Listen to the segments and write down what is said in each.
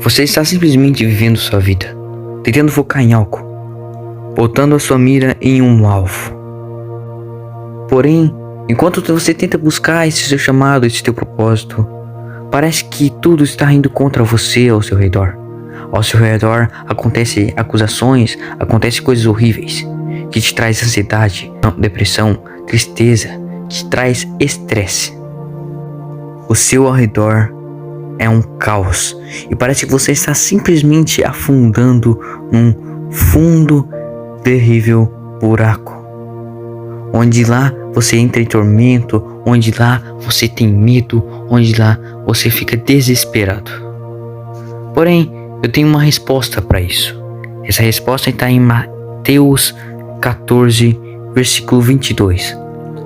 Você está simplesmente vivendo sua vida, tentando focar em algo, botando a sua mira em um alvo. Porém, enquanto você tenta buscar esse seu chamado, esse teu propósito, parece que tudo está indo contra você ao seu redor. Ao seu redor acontecem acusações, acontecem coisas horríveis, que te traz ansiedade, depressão, tristeza, que te traz estresse. O seu ao redor é um caos e parece que você está simplesmente afundando num fundo, terrível buraco, onde lá você entra em tormento, onde lá você tem medo, onde lá você fica desesperado. Porém, eu tenho uma resposta para isso. Essa resposta está em Mateus 14, versículo 22.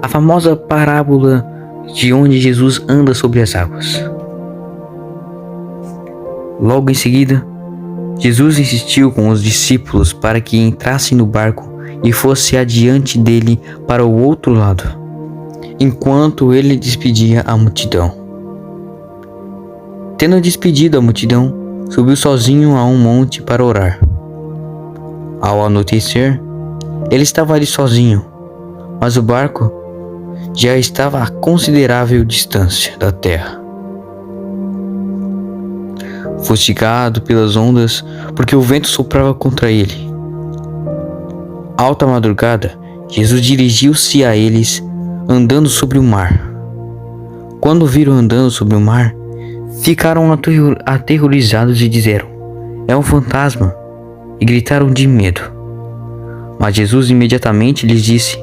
A famosa parábola de onde Jesus anda sobre as águas. Logo em seguida, Jesus insistiu com os discípulos para que entrassem no barco e fosse adiante dele para o outro lado, enquanto ele despedia a multidão. Tendo despedido a multidão, subiu sozinho a um monte para orar. Ao anoitecer, ele estava ali sozinho, mas o barco já estava a considerável distância da terra, fustigado pelas ondas, porque o vento soprava contra ele. Alta madrugada, Jesus dirigiu-se a eles, andando sobre o mar. Quando o viram andando sobre o mar, ficaram aterrorizados e disseram: "É um fantasma!" e gritaram de medo. Mas Jesus imediatamente lhes disse: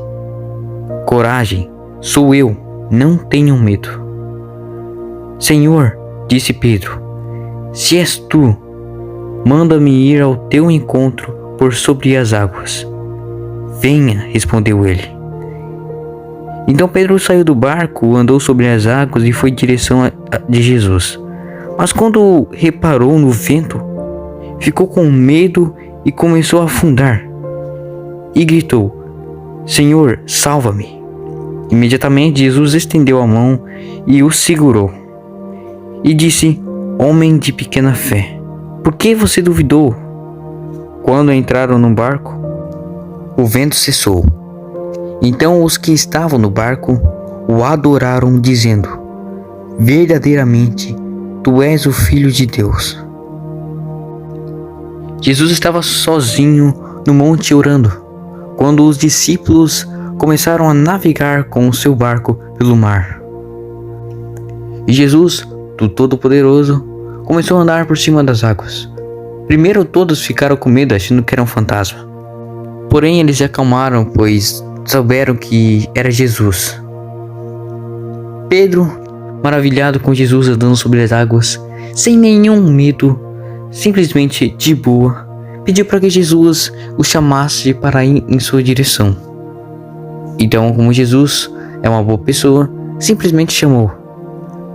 "Coragem, sou eu, não tenham medo." "Senhor", disse Pedro, "se és tu, manda-me ir ao teu encontro por sobre as águas." "Venha", respondeu ele. Então Pedro saiu do barco, andou sobre as águas e foi em direção de Jesus. Mas quando reparou no vento, ficou com medo e começou a afundar. E gritou: "Senhor, salva-me." Imediatamente Jesus estendeu a mão e o segurou. E disse: "Homem de pequena fé, por que você duvidou?" Quando entraram no barco, o vento cessou. Então os que estavam no barco o adoraram, dizendo: "Verdadeiramente, tu és o Filho de Deus." Jesus estava sozinho no monte orando, quando os discípulos começaram a navegar com o seu barco pelo mar. E Jesus, do Todo-Poderoso, começou a andar por cima das águas. Primeiro todos ficaram com medo, achando que era um fantasma. Porém eles se acalmaram, pois souberam que era Jesus. Pedro, maravilhado com Jesus andando sobre as águas, sem nenhum medo, simplesmente de boa, pediu para que Jesus o chamasse para ir em sua direção. Então, como Jesus é uma boa pessoa, simplesmente chamou.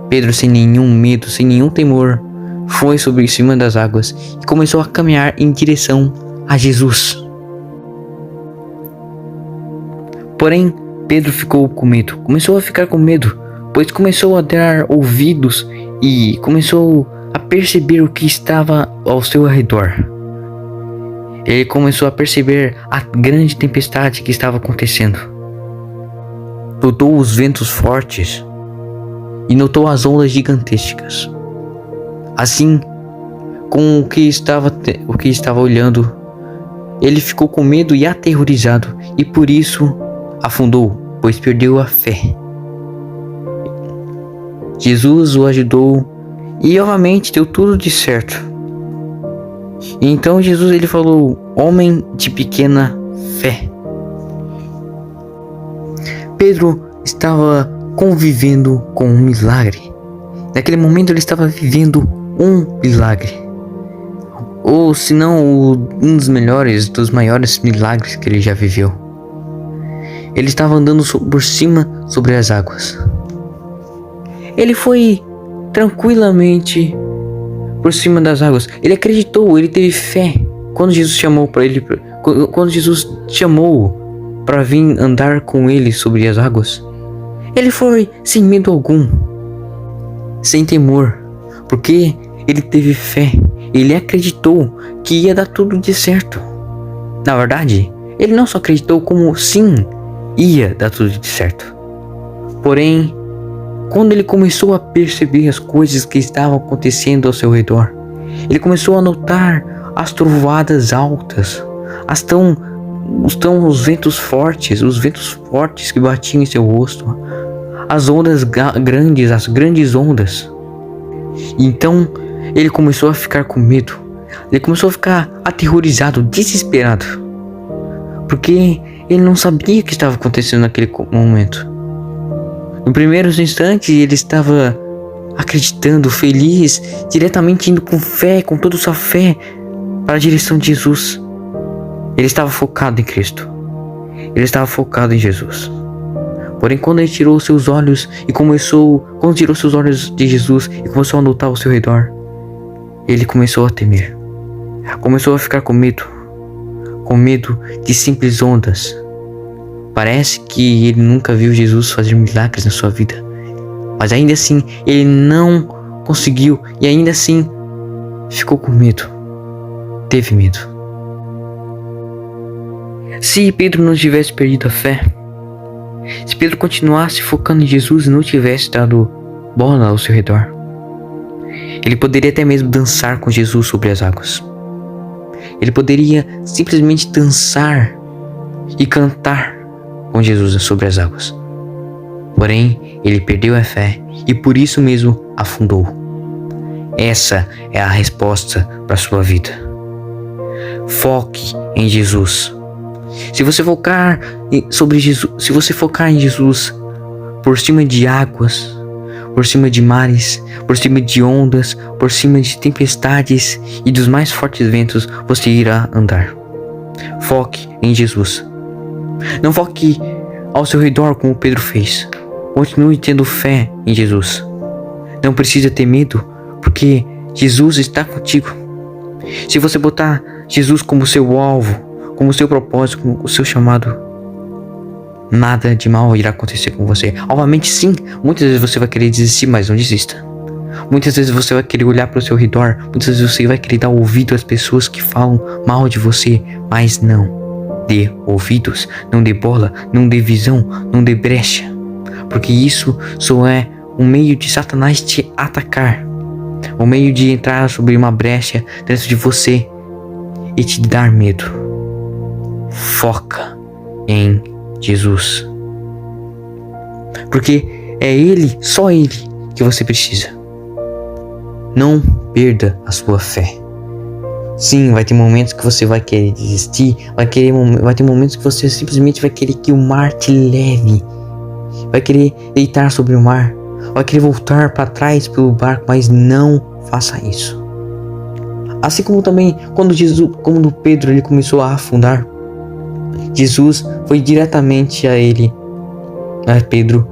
Pedro, sem nenhum medo, sem nenhum temor, foi sobre cima das águas e começou a caminhar em direção a Jesus. Porém, Pedro ficou com medo, começou a ficar com medo, pois começou a dar ouvidos e começou a perceber o que estava ao seu redor. Ele começou a perceber a grande tempestade que estava acontecendo. Notou os ventos fortes e notou as ondas gigantescas. Assim, com o que estava olhando, ele ficou com medo e aterrorizado, e por isso afundou, pois perdeu a fé. Jesus o ajudou e novamente deu tudo de certo. E então Jesus ele falou: "Homem de pequena fé." Pedro estava convivendo com um milagre. Naquele momento ele estava vivendo um milagre, ou se não um dos melhores, dos maiores milagres que ele já viveu. Ele estava andando por cima sobre as águas. Ele foi tranquilamente por cima das águas. Ele acreditou, ele teve fé. Quando Jesus chamou para ele, quando Jesus chamou para vir andar com ele sobre as águas, ele foi sem medo algum, sem temor, porque ele teve fé. Ele acreditou que ia dar tudo de certo. Na verdade, ele não só acreditou, como sim, ia dar tudo de certo. Porém, quando ele começou a perceber as coisas que estavam acontecendo ao seu redor, ele começou a notar as trovoadas altas, os ventos fortes que batiam em seu rosto, as ondas grandes, as grandes ondas. Então ele começou a ficar com medo, ele começou a ficar aterrorizado, desesperado, porque ele não sabia o que estava acontecendo naquele momento. No primeiros instantes ele estava acreditando, feliz, diretamente indo com fé, com toda a sua fé para a direção de Jesus. Ele estava focado em Cristo. Ele estava focado em Jesus. Porém, quando ele tirou seus olhos quando tirou seus olhos de Jesus e começou a notar ao seu redor, ele começou a temer. Começou a ficar com medo de simples ondas. Parece que ele nunca viu Jesus fazer milagres na sua vida, mas ainda assim ele não conseguiu e ainda assim ficou com medo. Teve medo. Se Pedro não tivesse perdido a fé, se Pedro continuasse focando em Jesus e não tivesse dado bola ao seu redor, ele poderia até mesmo dançar com Jesus sobre as águas. Ele poderia simplesmente dançar e cantar com Jesus sobre as águas. Porém, ele perdeu a fé e por isso mesmo afundou. Essa é a resposta para a sua vida. Foque em Jesus. Se você focar em Jesus, por cima de águas, por cima de mares, por cima de ondas, por cima de tempestades e dos mais fortes ventos, você irá andar. Foque em Jesus. Não foque ao seu redor como Pedro fez. Continue tendo fé em Jesus. Não precisa ter medo, porque Jesus está contigo. Se você botar Jesus como seu alvo, como seu propósito, como o seu chamado, nada de mal irá acontecer com você. Obviamente sim, muitas vezes você vai querer desistir, mas não desista. Muitas vezes você vai querer olhar para o seu redor, muitas vezes você vai querer dar ouvido às pessoas que falam mal de você, mas não dê ouvidos, não dê bola, não dê visão, não dê brecha, porque isso só é um meio de Satanás te atacar, um meio de entrar sobre uma brecha dentro de você e te dar medo. Foca em Jesus, porque é Ele, só Ele que você precisa. Não perda a sua fé. Sim, vai ter momentos que você vai querer desistir, vai ter momentos que você simplesmente vai querer que o mar te leve, vai querer deitar sobre o mar, vai querer voltar para trás pelo barco, mas não faça isso. Assim como também quando Pedro ele começou a afundar, Jesus foi diretamente a Pedro,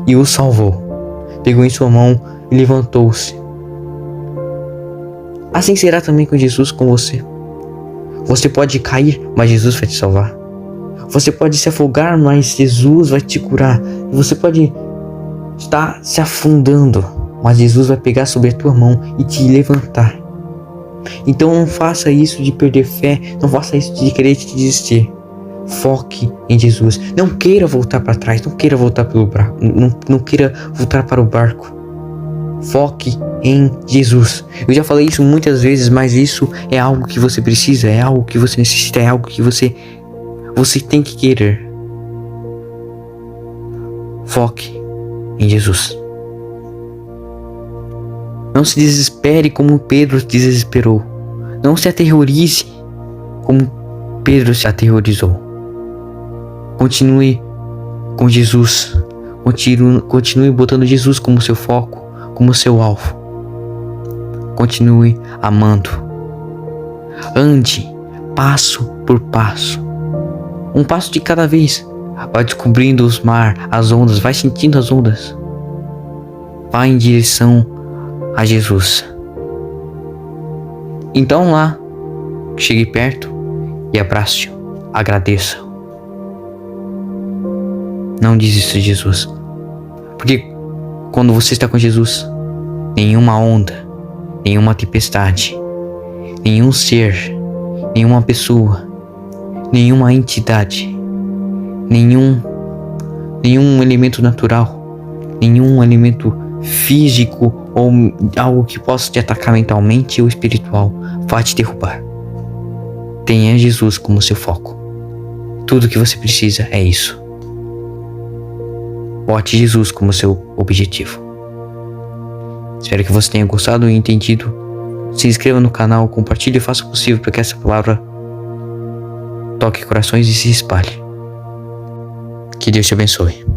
e o salvou. Pegou em sua mão e levantou-se. Assim será também com Jesus com você. Você pode cair, mas Jesus vai te salvar. Você pode se afogar, mas Jesus vai te curar. Você pode estar se afundando, mas Jesus vai pegar sobre a tua mão e te levantar. Então não faça isso de perder fé, não faça isso de querer te desistir. Foque em Jesus. Não queira voltar para trás, não queira voltar pelo barco, não queira voltar para o barco. Foque em Jesus. Eu já falei isso muitas vezes, mas isso é algo que você precisa, é algo que você necessita, é algo que você tem que querer. Foque em Jesus. Não se desespere como Pedro se desesperou. Não se aterrorize como Pedro se aterrorizou. Continue com Jesus. Continue botando Jesus como seu foco, como seu alvo. Continue amando. Ande passo por passo. Um passo de cada vez. Vai descobrindo os mares, as ondas, vai sentindo as ondas. Vá em direção a Jesus. Então lá, chegue perto e abrace-o, agradeça-o. Não desista de Jesus, porque quando você está com Jesus, nenhuma onda, nenhuma tempestade, nenhum ser, nenhuma pessoa, nenhuma entidade, nenhum elemento natural, nenhum elemento físico ou algo que possa te atacar mentalmente ou espiritual vai te derrubar. Tenha Jesus como seu foco. Tudo que você precisa é isso. Bote Jesus como seu objetivo. Espero que você tenha gostado e entendido. Se inscreva no canal, compartilhe e faça o possível para que essa palavra toque corações e se espalhe. Que Deus te abençoe.